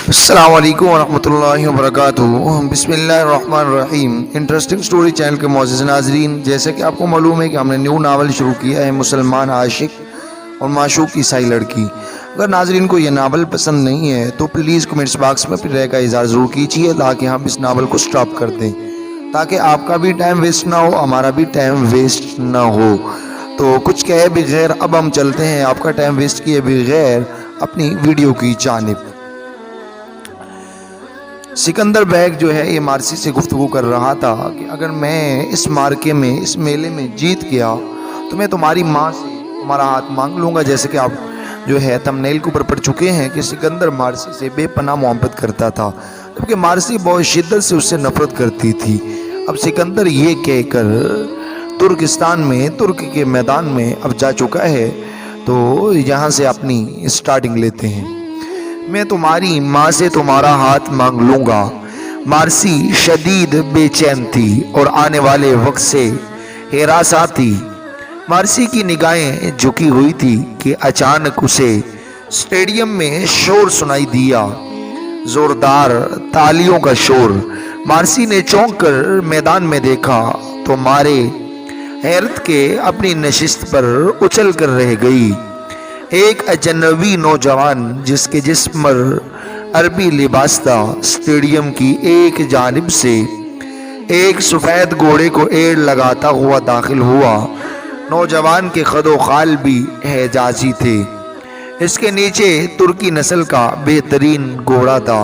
السلام علیکم ورحمۃ اللہ وبرکاتہ۔ بسم اللہ الرحمن الرحیم۔ انٹرسٹنگ سٹوری چینل کے معزز ناظرین، جیسے کہ آپ کو معلوم ہے کہ ہم نے نیو ناول شروع کیا ہے، مسلمان عاشق اور معشوق عیسائی لڑکی۔ اگر ناظرین کو یہ ناول پسند نہیں ہے تو پلیز کمنٹس باکس میں اپنی رائے کا اظہار ضرور کیجیے تاکہ ہم اس ناول کو سٹاپ کر دیں، تاکہ آپ کا بھی ٹائم ویسٹ نہ ہو، ہمارا بھی ٹائم ویسٹ نہ ہو۔ تو کچھ کہے بغیر اب ہم چلتے ہیں آپ کا ٹائم ویسٹ کیے بغیر اپنی ویڈیو کی جانب۔ سکندر بیگ جو ہے یہ مارسی سے گفتگو کر رہا تھا کہ اگر میں اس مارکے میں، اس میلے میں جیت گیا تو میں تمہاری ماں سے تمہارا ہاتھ مانگ لوں گا۔ جیسے کہ آپ جو ہے تمنیل کے اوپر پڑھ چکے ہیں کہ سکندر مارسی سے بے پناہ محبت کرتا تھا، جبکہ مارسی بہت شدت سے اس سے نفرت کرتی تھی۔ اب سکندر یہ کہہ کر ترکستان میں، ترک کے میدان میں اب جا چکا ہے، تو یہاں سے اپنی سٹارٹنگ لیتے ہیں۔ میں تمہاری ماں سے تمہارا ہاتھ مانگ لوں گا۔ مارسی شدید بے چین تھی اور آنے والے وقت سے ہراساں تھی۔ مارسی کی نگاہیں جھکی ہوئی تھی کہ اچانک اسے اسٹیڈیم میں شور سنائی دیا، زوردار تالیوں کا شور۔ مارسی نے چونک کر میدان میں دیکھا تو مارے حیرت کے اپنی نشست پر اچھل کر رہ گئی۔ ایک اجنبی نوجوان جس کے جسم پر عربی لباس تھا، اسٹیڈیم کی ایک جانب سے ایک سفید گھوڑے کو ایڑ لگاتا ہوا داخل ہوا۔ نوجوان کے خد و خال بھی حجازی تھے۔ اس کے نیچے ترکی نسل کا بہترین گھوڑا تھا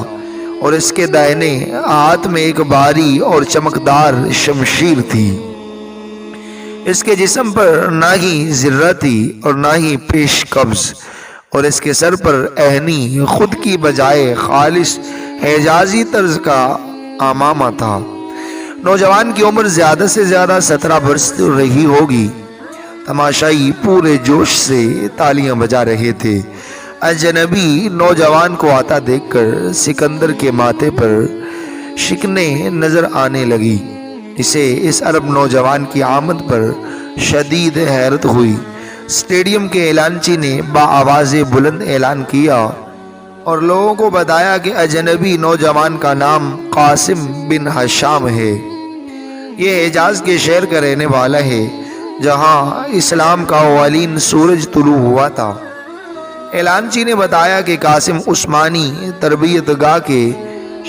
اور اس کے دائنے ہاتھ میں ایک بھاری اور چمکدار شمشیر تھی۔ اس کے جسم پر نہ ہی زرہ تھی اور نہ ہی پیش قبض، اور اس کے سر پر اہنی خود کی بجائے خالص حجازی طرز کا عمامہ تھا۔ نوجوان کی عمر زیادہ سے زیادہ 17 برس رہی ہوگی۔ تماشائی پورے جوش سے تالیاں بجا رہے تھے۔ اجنبی نوجوان کو آتا دیکھ کر سکندر کے ماتھے پر شکنیں نظر آنے لگی۔ اسے اس عرب نوجوان کی آمد پر شدید حیرت ہوئی۔ اسٹیڈیم کے اعلانچی نے بآواز بلند اعلان کیا اور لوگوں کو بتایا کہ اجنبی نوجوان کا نام قاسم بن ہشام ہے۔ یہ حجاز کے شہر کا رہنے والا ہے جہاں اسلام کا اولین سورج طلوع ہوا تھا۔ اعلانچی نے بتایا کہ قاسم عثمانی تربیت گاہ کے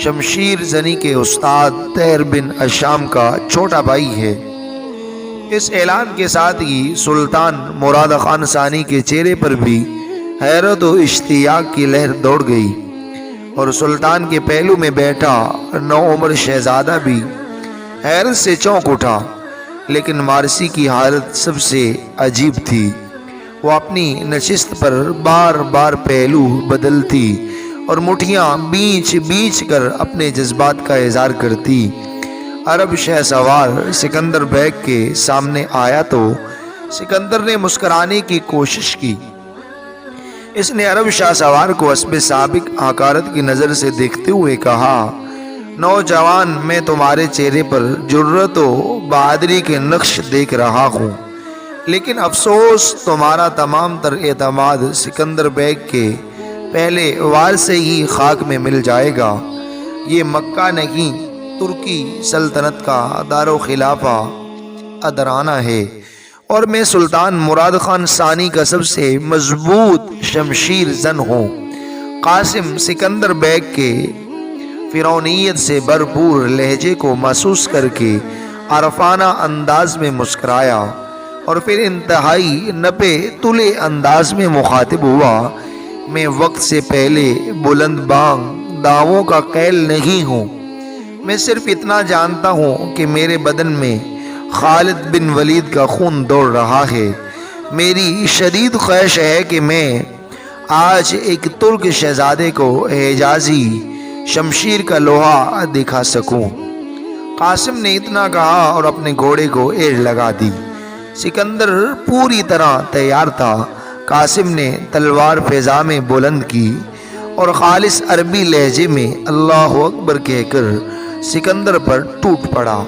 شمشیر زنی کے استاد طاہر بن ہشام کا چھوٹا بھائی ہے۔ اس اعلان کے ساتھ ہی سلطان مراد خان ثانی کے چہرے پر بھی حیرت و اشتیاق کی لہر دوڑ گئی، اور سلطان کے پہلو میں بیٹھا نوعمر شہزادہ بھی حیرت سے چونک اٹھا۔ لیکن مارسی کی حالت سب سے عجیب تھی۔ وہ اپنی نشست پر بار بار پہلو بدلتی اور مٹھیاں بیچ بیچ کر اپنے جذبات کا اظہار کرتی۔ عرب شہ سوار سکندر بیگ کے سامنے آیا تو سکندر نے مسکرانے کی کوشش کی۔ اس نے عرب شاہ سوار کو حسب سابق حقارت کی نظر سے دیکھتے ہوئے کہا، نوجوان، میں تمہارے چہرے پر جرأت و بہادری کے نقش دیکھ رہا ہوں، لیکن افسوس تمہارا تمام تر اعتماد سکندر بیگ کے پہلے وار سے ہی خاک میں مل جائے گا۔ یہ مکہ نہیں، ترکی سلطنت کا دار و خلافہ ادرانہ ہے، اور میں سلطان مراد خان ثانی کا سب سے مضبوط شمشیر زن ہوں۔ قاسم سکندر بیگ کے فرعونیت سے بھرپور لہجے کو محسوس کر کے عارفانہ انداز میں مسکرایا اور پھر انتہائی نپے تلے انداز میں مخاطب ہوا، میں وقت سے پہلے بلند بانگ دعووں کا قائل نہیں ہوں۔ میں صرف اتنا جانتا ہوں کہ میرے بدن میں خالد بن ولید کا خون دوڑ رہا ہے۔ میری شدید خواہش ہے کہ میں آج ایک ترک شہزادے کو حجازی شمشیر کا لوہا دکھا سکوں۔ قاسم نے اتنا کہا اور اپنے گھوڑے کو ایڑ لگا دی۔ سکندر پوری طرح تیار تھا۔ قاسم نے تلوار فضا میں بلند کی اور خالص عربی لہجے میں اللہ اکبر کہہ کر سکندر پر ٹوٹ پڑا۔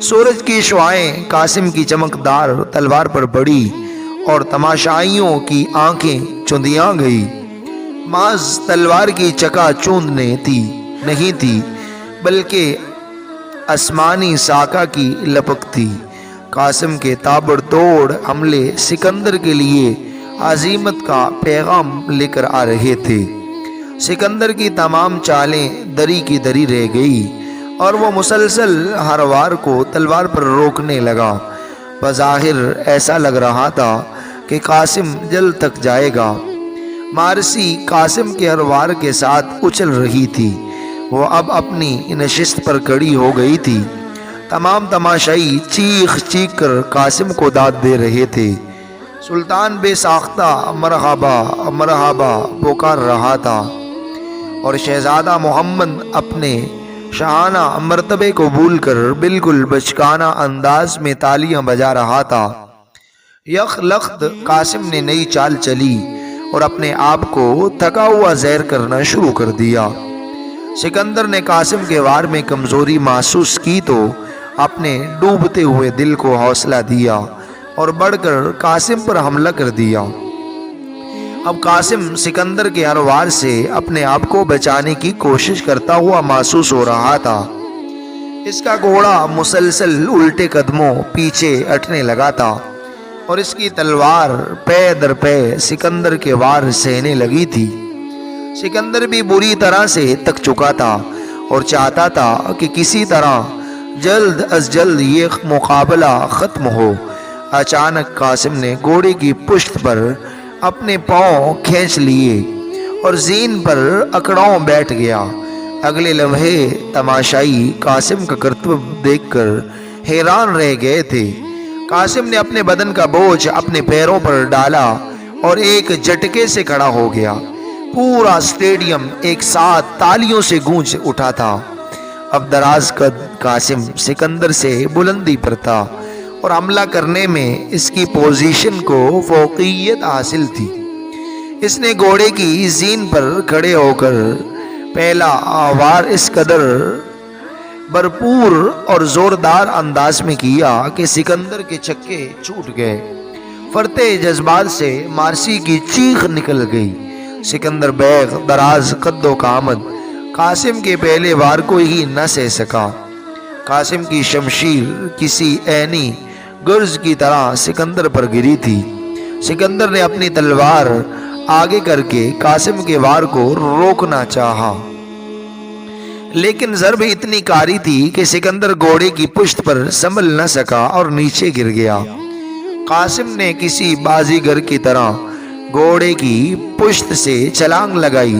سورج کی شعاعیں قاسم کی چمکدار تلوار پر پڑی اور تماشائیوں کی آنکھیں چندیاں گئی۔ محض تلوار کی چکا چوند نہیں تھی بلکہ آسمانی ساکہ کی لپک تھی۔ قاسم کے تابڑ توڑ حملے سکندر کے لیے عزیمت کا پیغام لے کر آ رہے تھے۔ سکندر کی تمام چالیں دری کی دری رہ گئی اور وہ مسلسل ہر وار کو تلوار پر روکنے لگا۔ بظاہر ایسا لگ رہا تھا کہ قاسم جلد تک جائے گا۔ مارسی قاسم کے ہر وار کے ساتھ اچھل رہی تھی۔ وہ اب اپنی نشست پر کھڑی ہو گئی تھی۔ تمام تماشائی چیخ چیخ کر قاسم کو داد دے رہے تھے۔ سلطان بے ساختہ مرحبا مرحبا پکار رہا تھا اور شہزادہ محمد اپنے شاہانہ مرتبے کو بھول کر بالکل بچکانہ انداز میں تالیاں بجا رہا تھا۔ یک لخت قاسم نے نئی چال چلی اور اپنے آپ کو تھکا ہوا ظاہر کرنا شروع کر دیا۔ سکندر نے قاسم کے وار میں کمزوری محسوس کی تو اپنے ڈوبتے ہوئے دل کو حوصلہ دیا اور بڑھ کر قاسم پر حملہ کر دیا۔ اب قاسم سکندر کے ہر وار سے اپنے آپ کو بچانے کی کوشش کرتا ہوا محسوس ہو رہا تھا۔ اس کا گھوڑا مسلسل الٹے قدموں پیچھے ہٹنے لگا تھا اور اس کی تلوار پے در پے سکندر کے وار سہنے لگی تھی۔ سکندر بھی بری طرح سے تک چکا تھا اور چاہتا تھا کہ کسی طرح جلد از جلد یہ مقابلہ ختم ہو۔ اچانک قاسم نے گھوڑے کی پشت پر اپنے پاؤں کھینچ لیے اور زین پر اکڑاؤں بیٹھ گیا۔ اگلے لمحے تماشائی قاسم کا کرتب دیکھ کر حیران رہ گئے تھے۔ قاسم نے اپنے بدن کا بوجھ اپنے پیروں پر ڈالا اور ایک جھٹکے سے کھڑا ہو گیا۔ پورا اسٹیڈیم ایک ساتھ تالیوں سے گونج اٹھا تھا۔ اب دراز قد قاسم سکندر سے بلندی پر تھا اور حملہ کرنے میں اس کی پوزیشن کو فوقیت حاصل تھی۔ اس نے گھوڑے کی زین پر کھڑے ہو کر پہلا وار اس قدر بھرپور اور زوردار انداز میں کیا کہ سکندر کے چکے چھوٹ گئے۔ فرتے جذبات سے مارسی کی چیخ نکل گئی۔ سکندر بیگ دراز قد و قامت قاسم کے پہلے وار کو ہی نہ سہ سکا۔ قاسم کی شمشیر کسی عینی گرز کی طرح سکندر پر گری تھی۔ سکندر نے اپنی تلوار آگے کر کے قاسم کے وار کو روکنا چاہا، لیکن ضرب اتنی کاری تھی کہ سکندر گھوڑے کی پشت پر سنبھل نہ سکا اور نیچے گر گیا۔ قاسم نے کسی بازیگر کی طرح گھوڑے کی پشت سے چھلانگ لگائی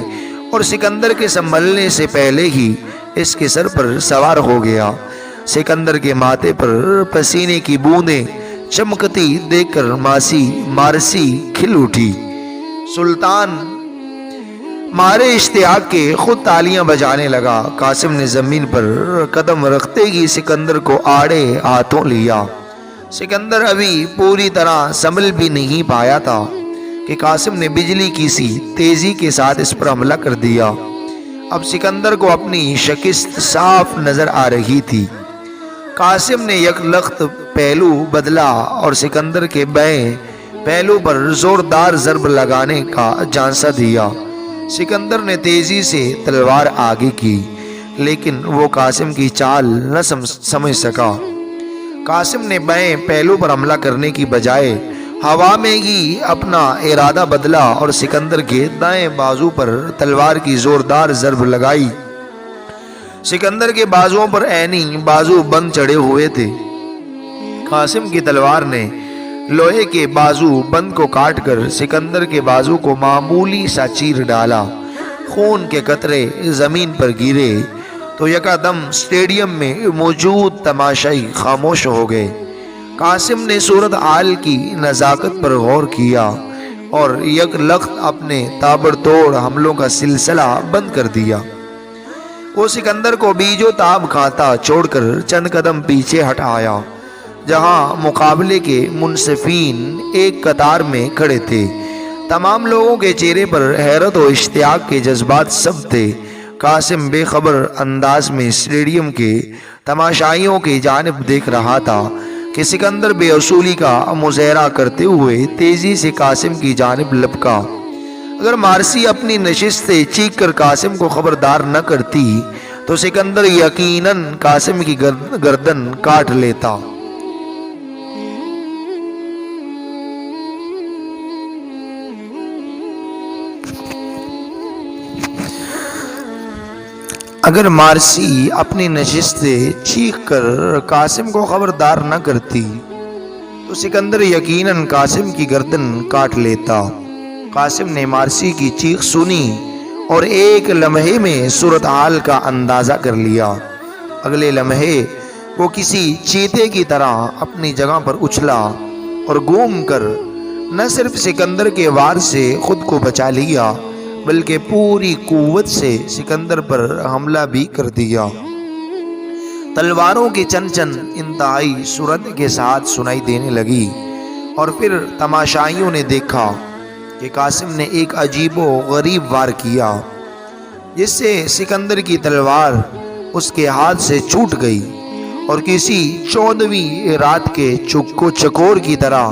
اور سکندر کے سنبھلنے سے پہلے ہی اس کے سر پر سوار ہو گیا۔ سکندر کے ماتھے پر پسینے کی بوندیں چمکتی دیکھ کر مارسی کھل اٹھی۔ سلطان مارے اشتیاق کے خود تالیاں بجانے لگا۔ قاسم نے زمین پر قدم رکھتے ہی سکندر کو آڑے ہاتھوں لیا۔ سکندر ابھی پوری طرح سنبھل بھی نہیں پایا تھا کہ قاسم نے بجلی کی سی تیزی کے ساتھ اس پر حملہ کر دیا۔ اب سکندر کو اپنی شکست صاف نظر آ رہی تھی۔ قاسم نے یک لخت پہلو بدلا اور سکندر کے بائیں پہلو پر زوردار ضرب لگانے کا جانسا دیا۔ سکندر نے تیزی سے تلوار آگے کی، لیکن وہ قاسم کی چال نہ سمجھ سکا۔ قاسم نے بائیں پہلو پر حملہ کرنے کی بجائے ہوا میں ہی اپنا ارادہ بدلا اور سکندر کے دائیں بازو پر تلوار کی زوردار ضرب لگائی۔ سکندر کے بازوؤں پر عینی بازو بند چڑھے ہوئے تھے۔ قاسم کی تلوار نے لوہے کے بازو بند کو کاٹ کر سکندر کے بازو کو معمولی سا چیر ڈالا۔ خون کے قطرے زمین پر گرے تو یکدم اسٹیڈیم میں موجود تماشائی خاموش ہو گئے۔ قاسم نے صورت حال کی نزاکت پر غور کیا اور یک لخت اپنے تابڑ توڑ حملوں کا سلسلہ بند کر دیا۔ وہ سکندر کو بیجو تاب کھاتا چھوڑ کر چند قدم پیچھے ہٹ آیا، جہاں مقابلے کے منصفین ایک قطار میں کھڑے تھے۔ تمام لوگوں کے چہرے پر حیرت و اشتیاق کے جذبات سب تھے۔ قاسم بے خبر انداز میں اسٹیڈیم کے تماشائیوں کی جانب دیکھ رہا تھا کہ سکندر بے اصولی کا مظاہرہ کرتے ہوئے تیزی سے قاسم کی جانب لپکا۔ اگر مارسی اپنی نشست سے چیخ کر قاسم کو خبردار نہ کرتی تو سکندر یقیناً قاسم کی گردن کاٹ لیتا۔ اگر مارسی اپنی نشست سے چیخ کر قاسم کو خبردار نہ کرتی تو سکندر یقیناً قاسم کی گردن کاٹ لیتا۔ قاسم نے مارسی کی چیخ سنی اور ایک لمحے میں صورتحال کا اندازہ کر لیا۔ اگلے لمحے وہ کسی چیتے کی طرح اپنی جگہ پر اچھلا اور گھوم کر نہ صرف سکندر کے وار سے خود کو بچا لیا بلکہ پوری قوت سے سکندر پر حملہ بھی کر دیا۔ تلواروں کی چن چن انتہائی سرعت کے ساتھ سنائی دینے لگی اور پھر تماشائیوں نے دیکھا کہ قاسم نے ایک عجیب و غریب وار کیا جس سے سکندر کی تلوار اس کے ہاتھ سے چھوٹ گئی اور کسی 14ویں رات کے چکو چکور کی طرح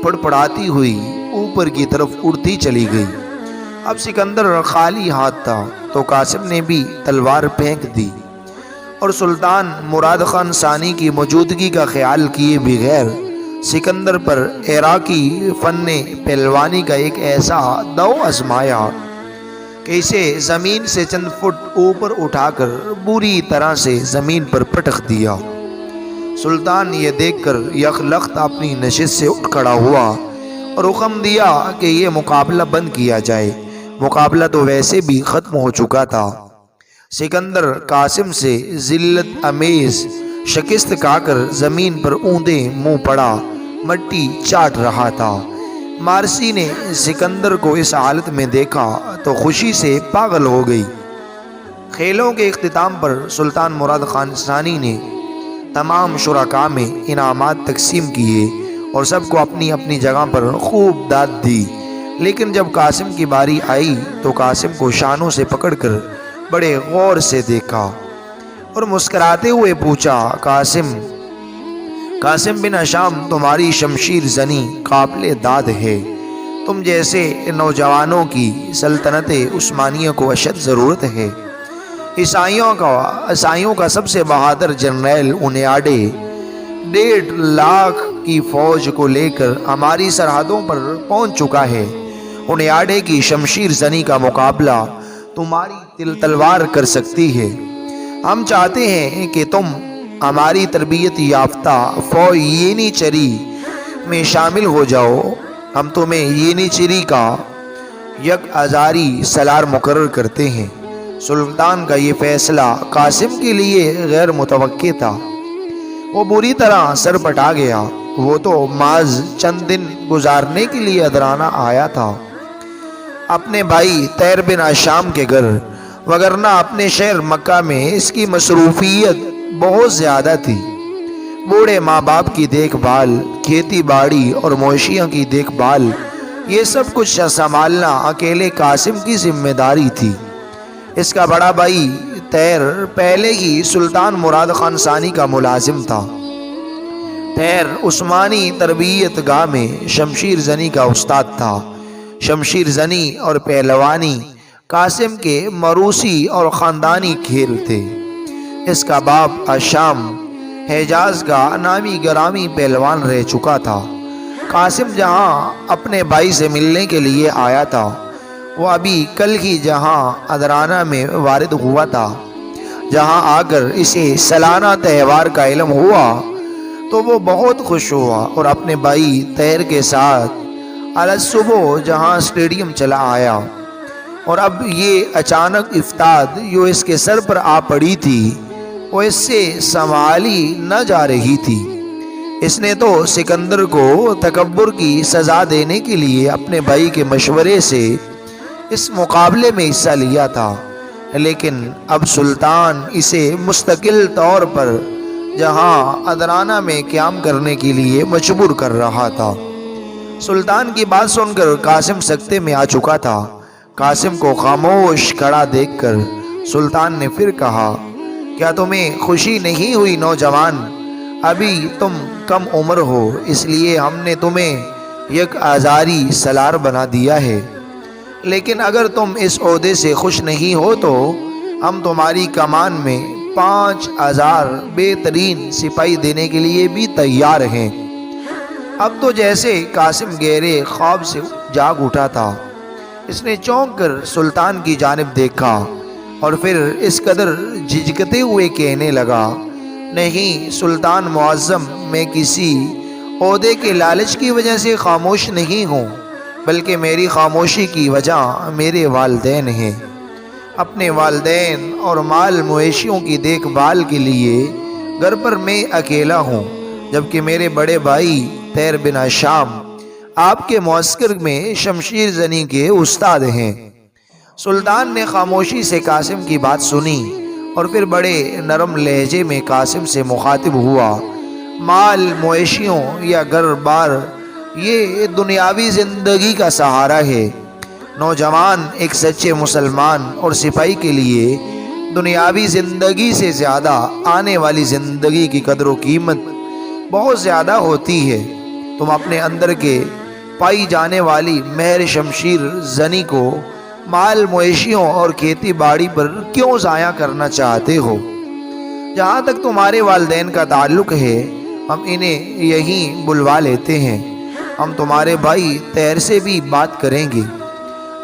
پڑپڑاتی ہوئی اوپر کی طرف اڑتی چلی گئی۔ اب سکندر خالی ہاتھ تھا تو قاسم نے بھی تلوار پھینک دی اور سلطان مراد خان ثانی کی موجودگی کا خیال کیے بغیر سکندر پر عراقی فن پہلوانی کا ایک ایسا دو آزمایا کہ اسے زمین سے چند فٹ اوپر اٹھا کر بری طرح سے زمین پر پٹک دیا۔ سلطان یہ دیکھ کر یکلخت اپنی نشست سے اٹھ کھڑا ہوا اور حکم دیا کہ یہ مقابلہ بند کیا جائے۔ مقابلہ تو ویسے بھی ختم ہو چکا تھا۔ سکندر قاسم سے ذلت امیز شکست کھا کر زمین پر اوندے منہ پڑا مٹی چاٹ رہا تھا۔ مارسی نے سکندر کو اس حالت میں دیکھا تو خوشی سے پاگل ہو گئی۔ کھیلوں کے اختتام پر سلطان مراد خان ثانی نے تمام شرکاء میں انعامات تقسیم کیے اور سب کو اپنی اپنی جگہ پر خوب داد دی، لیکن جب قاسم کی باری آئی تو قاسم کو شانوں سے پکڑ کر بڑے غور سے دیکھا اور مسکراتے ہوئے پوچھا، قاسم بن ہشام، تمہاری شمشیر زنی قابل داد ہے۔ تم جیسے نوجوانوں کی سلطنت عثمانیہ کو اشد ضرورت ہے۔ عیسائیوں کا سب سے بہادر جنرل انیاڈے 1.5 لاکھ کی فوج کو لے کر ہماری سرحدوں پر پہنچ چکا ہے۔ انیاڈے کی شمشیر زنی کا مقابلہ تمہاری تلوار کر سکتی ہے۔ ہم چاہتے ہیں کہ تم ہماری تربیت یافتہ فوج ینیچری میں شامل ہو جاؤ۔ ہم تمہیں ینیچری کا 1000 سالار مقرر کرتے ہیں۔ سلطان کا یہ فیصلہ قاسم کے لیے غیر متوقع تھا۔ وہ بری طرح سر پٹا گیا۔ وہ تو محض چند دن گزارنے کے لیے ادرانہ آیا تھا اپنے بھائی طیر بن ہشام کے گھر، وگرنہ اپنے شہر مکہ میں اس کی مصروفیت بہت زیادہ تھی۔ بوڑھے ماں باپ کی دیکھ بھال، کھیتی باڑی اور مویشیوں کی دیکھ بھال، یہ سب کچھ سنبھالنا اکیلے قاسم کی ذمہ داری تھی۔ اس کا بڑا بھائی طیر پہلے ہی سلطان مراد خان ثانی کا ملازم تھا۔ طیر عثمانی تربیت گاہ میں شمشیر زنی کا استاد تھا۔ شمشیر زنی اور پہلوانی قاسم کے موروثی اور خاندانی کھیل تھے۔ اس کا باپ ہشام حجاز کا نامی گرامی پہلوان رہ چکا تھا۔ قاسم جہاں اپنے بھائی سے ملنے کے لیے آیا تھا، وہ ابھی کل ہی جہاں ادرانہ میں وارد ہوا تھا۔ جہاں آ کر اسے سالانہ تہوار کا علم ہوا تو وہ بہت خوش ہوا اور اپنے بھائی طیر کے ساتھ صبح جہاں اسٹیڈیم چلا آیا، اور اب یہ اچانک افتاد جو اس کے سر پر آ پڑی تھی وہ اس سے سنبھالی نہ جا رہی تھی۔ اس نے تو سکندر کو تکبر کی سزا دینے کے لیے اپنے بھائی کے مشورے سے اس مقابلے میں حصہ لیا تھا، لیکن اب سلطان اسے مستقل طور پر جہاں ادرانہ میں قیام کرنے کے لیے مجبور کر رہا تھا۔ سلطان کی بات سن کر قاسم سکتے میں آ چکا تھا۔ قاسم کو خاموش کھڑا دیکھ کر سلطان نے پھر کہا، کیا تمہیں خوشی نہیں ہوئی نوجوان؟ ابھی تم کم عمر ہو، اس لیے ہم نے تمہیں 1000 سالار بنا دیا ہے۔ لیکن اگر تم اس عہدے سے خوش نہیں ہو تو ہم تمہاری کمان میں 5000 بہترین سپاہی دینے کے لیے بھی تیار ہیں۔ اب تو جیسے قاسم گہرے خواب سے جاگ اٹھا تھا، اس نے چونک کر سلطان کی جانب دیکھا اور پھر اس قدر جھجکتے ہوئے کہنے لگا، نہیں سلطان معظم، میں کسی عہدے کے لالچ کی وجہ سے خاموش نہیں ہوں، بلکہ میری خاموشی کی وجہ میرے والدین ہیں۔ اپنے والدین اور مال مویشیوں کی دیکھ بھال کے لیے گھر پر میں اکیلا ہوں، جبکہ میرے بڑے بھائی طیر بن ہشام آپ کے معسکر میں شمشیر زنی کے استاد ہیں۔ سلطان نے خاموشی سے قاسم کی بات سنی اور پھر بڑے نرم لہجے میں قاسم سے مخاطب ہوا، مال مویشیوں یا گھر بار یہ دنیاوی زندگی کا سہارا ہے۔ نوجوان ایک سچے مسلمان اور سپاہی کے لیے دنیاوی زندگی سے زیادہ آنے والی زندگی کی قدر و قیمت بہت زیادہ ہوتی ہے۔ تم اپنے اندر کے پائی جانے والی مہر شمشیر زنی کو مال مویشیوں اور کھیتی باڑی پر کیوں ضائع کرنا چاہتے ہو؟ جہاں تک تمہارے والدین کا تعلق ہے، ہم انہیں یہیں بلوا لیتے ہیں، ہم تمہارے بھائی طیر سے بھی بات کریں گے۔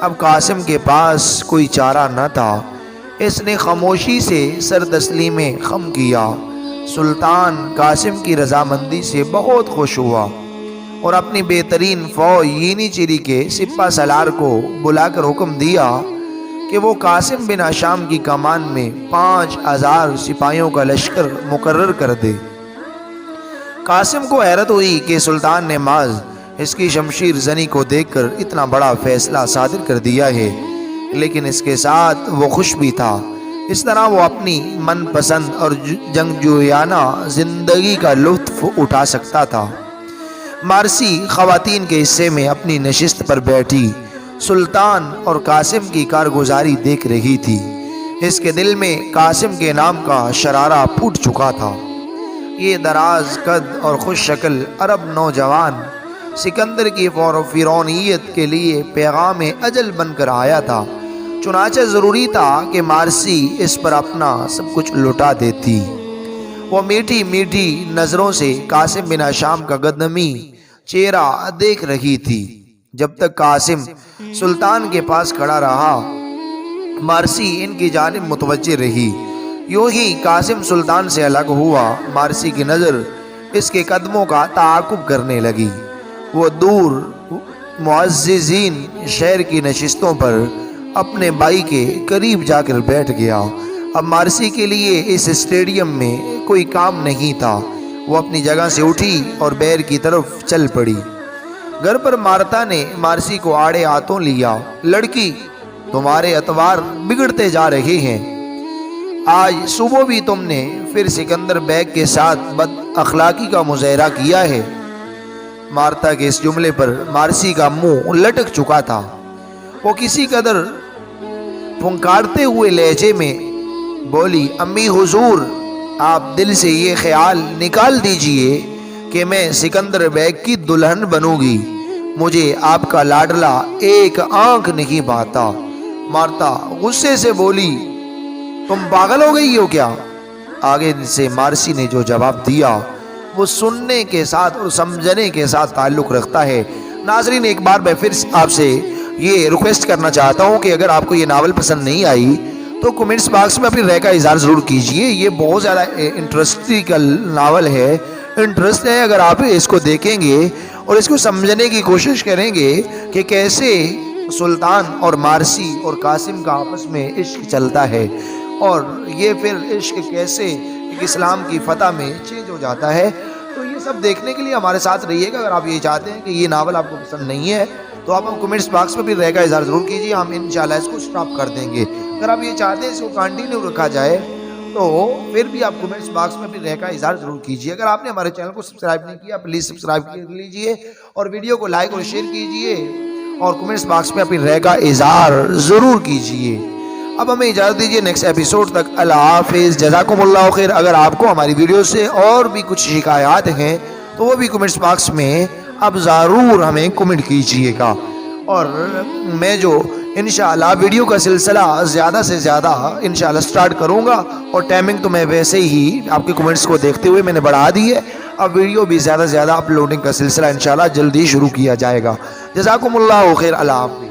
اب قاسم کے پاس کوئی چارہ نہ تھا، اس نے خاموشی سے سر تسلیم خم کیا۔ سلطان قاسم کی رضامندی سے بہت خوش ہوا اور اپنی بہترین فوج یینی چیری کے سپہ سالار کو بلا کر حکم دیا کہ وہ قاسم بن ہشام کی کمان میں 5000 سپاہیوں کا لشکر مقرر کر دے۔ قاسم کو حیرت ہوئی کہ سلطان نے محض اس کی شمشیر زنی کو دیکھ کر اتنا بڑا فیصلہ صادر کر دیا ہے، لیکن اس کے ساتھ وہ خوش بھی تھا۔ اس طرح وہ اپنی من پسند اور جنگجویانہ زندگی کا لطف اٹھا سکتا تھا۔ مارسی خواتین کے حصے میں اپنی نشست پر بیٹھی سلطان اور قاسم کی کارگزاری دیکھ رہی تھی۔ اس کے دل میں قاسم کے نام کا شرارہ پھوٹ چکا تھا۔ یہ دراز قد اور خوش شکل عرب نوجوان سکندر کی فرعونیت کے لیے پیغام اجل بن کر آیا تھا، چنانچہ ضروری تھا کہ مارسی اس پر اپنا سب کچھ لٹا دیتی۔ وہ میٹھی میٹھی نظروں سے قاسم بن ہشام کا گدمی چہرہ دیکھ رہی تھی۔ جب تک قاسم سلطان کے پاس کھڑا رہا، مارسی ان کی جانب متوجہ رہی۔ یوں ہی قاسم سلطان سے الگ ہوا، مارسی کی نظر اس کے قدموں کا تعاقب کرنے لگی۔ وہ دور معززین شہر کی نشستوں پر اپنے بھائی کے قریب جا کر بیٹھ گیا۔ اب مارسی کے لیے اس اسٹیڈیم میں کوئی کام نہیں تھا۔ وہ اپنی جگہ سے اٹھی اور بیر کی طرف چل پڑی۔ گھر پر مارتا نے مارسی کو آڑے ہاتھوں لیا۔ لڑکی، تمہارے اتوار بگڑتے جا رہے ہیں۔ آج صبح بھی تم نے پھر سکندر بیگ کے ساتھ بد اخلاقی کا مظاہرہ کیا ہے۔ مارتا کے اس جملے پر مارسی کا منہ لٹک چکا تھا۔ وہ کسی قدر پھنکارتے ہوئے لہجے میں بولی، امی حضور، آپ دل سے یہ خیال نکال دیجئے کہ میں سکندر بیگ کی دلہن بنوں گی۔ مجھے آپ کا لاڈلا ایک آنکھ نہیں بھاتا۔ مارتا غصے سے بولی، تم پاگل ہو گئی ہو کیا؟ آگے سے مارسی نے جو جواب دیا وہ سننے کے ساتھ اور سمجھنے کے ساتھ تعلق رکھتا ہے۔ ناظرین، ایک بار میں پھر آپ سے یہ ریکویسٹ کرنا چاہتا ہوں کہ اگر آپ کو یہ ناول پسند نہیں آئی تو کمنٹس باکس میں اپنی رائے کا اظہار ضرور کیجئے۔ یہ بہت زیادہ انٹرسٹنگ ناول ہے، انٹرسٹ ہے۔ اگر آپ اس کو دیکھیں گے اور اس کو سمجھنے کی کوشش کریں گے کہ کیسے سلطان اور مارسی اور قاسم کا آپس میں عشق چلتا ہے اور یہ پھر عشق کیسے ایک اسلام کی فتح میں چینج ہو جاتا ہے، تو یہ سب دیکھنے کے لیے ہمارے ساتھ رہیے گا۔ اگر آپ یہ چاہتے ہیں کہ یہ ناول آپ کو پسند نہیں ہے تو آپ کمنٹس باکس میں بھی رائے کا اظہار ضرور کیجیے، ہم انشاءاللہ اس کو سٹاپ کر دیں گے۔ اگر آپ یہ چاہتے ہیں اس کو کنٹینیو رکھا جائے تو پھر بھی آپ کمنٹس باکس میں اپنی رائے کا اظہار ضرور کیجیے۔ اگر آپ نے ہمارے چینل کو سبسکرائب نہیں کیا پلیز سبسکرائب کر لیجیے اور ویڈیو کو لائک اور شیئر کیجیے اور کمنٹس باکس میں اپنی رائے کا اظہار ضرور کیجیے۔ اب ہمیں اجازت دیجیے، نیکسٹ ایپیسوڈ تک اللہ حافظ، جزاکم اللہ خیر۔ اگر آپ کو ہماری ویڈیو سے اور بھی کچھ شکایات ہیں تو وہ بھی کمنٹس باکس میں اب ضرور ہمیں کمنٹ کیجیے گا، اور میں جو انشاءاللہ ویڈیو کا سلسلہ زیادہ سے زیادہ انشاءاللہ سٹارٹ کروں گا، اور ٹائمنگ تو میں ویسے ہی آپ کے کمنٹس کو دیکھتے ہوئے میں نے بڑھا دی ہے۔ اب ویڈیو بھی زیادہ سے زیادہ اپلوڈنگ کا سلسلہ انشاءاللہ جلدی شروع کیا جائے گا۔ جزاکم اللہ خیر، اللہ حافظ۔